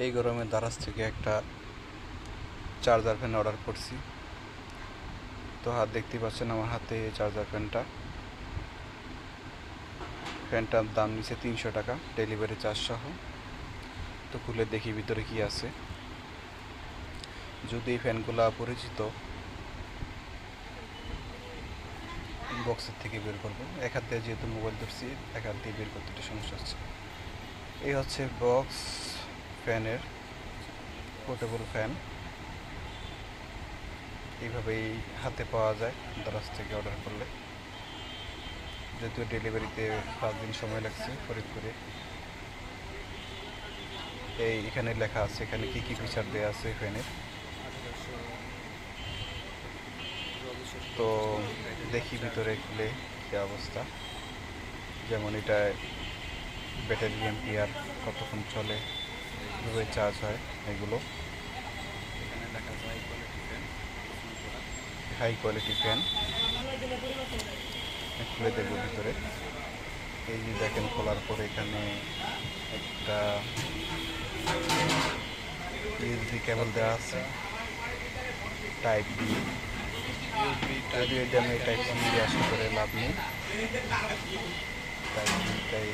এই গরমে দারাজ থেকে একটা চার্জার ফ্যান অর্ডার করছি। তো দেখতেই পাচ্ছেন আমার হাতে চার্জার ফ্যানটার দাম নিচ্ছে 300 টাকা ডেলিভারি চার্জ সহ। তো খুলে দেখি ভিতরে কি আছে। যদি এই ফ্যানগুলো পরিচিত, বক্সের থেকে বের করবো। এক হাত দিয়ে যেহেতু মোবাইল ধরছি, এক হাত দিয়ে বের করতে একটু সমস্যা হচ্ছে। এই হচ্ছে বক্স ফ্যানের, পোর্টেবল ফ্যান। এইভাবেই হাতে পাওয়া যায় দারাজ থেকে অর্ডার করলে। যদিও ডেলিভারিতে 5 দিন সময় লাগছে ফরিদপুরে। এখানে লেখা আছে এখানে কি কি ফিচার দেওয়া আছে ফ্যানের। তো দেখি ভিতরে খুলে কী অবস্থা। যেমন এটা ব্যাটারি এম্পিয়ার কতক্ষণ চলে, কীভাবে চার্জ হয়, এগুলো এখানে লেখা আছে। হাই কোয়ালিটি ফ্যান খুলে দেবো ভিতরে। এই যে দেখেন, খোলার পরে এখানে একটা ইউএসবি কেবল দেওয়া আছে, টাইপ বি। যদিও এটা আমি টাইপ সি দিয়ে আশা করে লাভ নেই, টাইপ বিটাই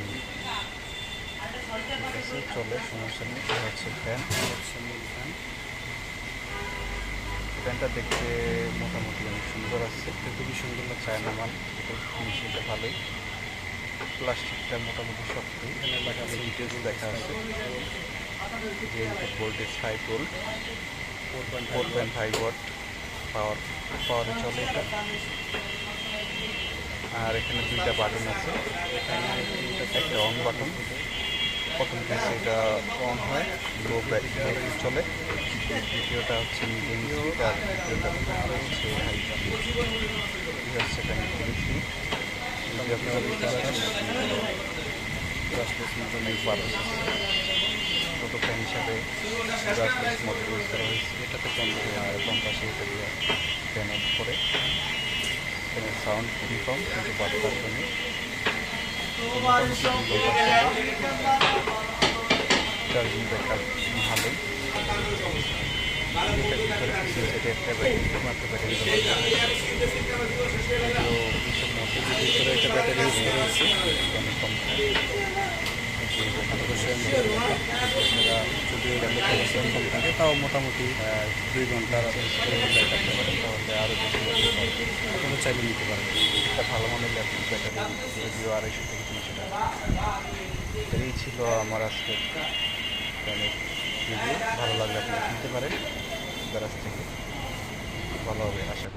ঠিক আছে, চলে, সমস্যা নেই। এটা হচ্ছে ফ্যান। ফ্যানটা দেখতে মোটামুটি অনেক সুন্দর আছে, খুবই সুন্দর লাগছে। চায়না মাল, ফিনিশিংটা ভালোই। প্লাস্টিকটা মোটামুটি শক্ত। এখানে লেখা আছে, ডিটেলস দেখা আছে যে ইনপুট ভোল্টেজ 5 ভোল্ট, 4.5 ওয়াট পাওয়ারে চলে এটা। আর এখানে 2টা বাটন আছে। এখানে একটা অন বাটন, প্রথম কেসে এটা অন হয়, লো ব্যাটারি চলে। দ্বিতীয়টা হচ্ছে মিডিয়াম স্পিড, আর দ্বিতীয়টা হচ্ছে হাই স্পিড। এই হচ্ছে ফ্যানের ফিনিশিং। যদি আপনারা দেখতে পাচ্ছেন ব্রাশলেস মডেল এই বাটন আছে। ছোটো ফ্যান হিসাবে ব্রাশলেস মডেল ইউজ করা হয়েছে। এটাতে কম্পাসে আর কম্পাসে এটা দিয়ে ফ্যান অফ করে। ফ্যানের সাউন্ড খুবই কম, কিন্তু বার্তার জন্য চার্জিং ব্যাকআপ ভালোই। এটার ভিতরে সেটে একটা ব্যাটারি, মাত্র ব্যাটারি এইসব মধ্যে ভিতরে একটা ব্যাটারি ইউজ করা হয়েছে, অনেক কম। আপনারা যদি কম থাকে তাও মোটামুটি 2 ঘন্টার ব্যাকআপ দিতে পারেন, তাহলে আরও বেশি আপনারা চাইলে নিতে পারেন। একটা ভালো মানের ল্যাপটপ ব্যাটারি যদিও 250 থেকে 300 টাকা। এই ছিল আমার আজকে ফ্যানের রিভিউ। ভালো লাগলে আপনারা কিনতে পারেন দারাজ থেকে, ভালো হবে আশা করি।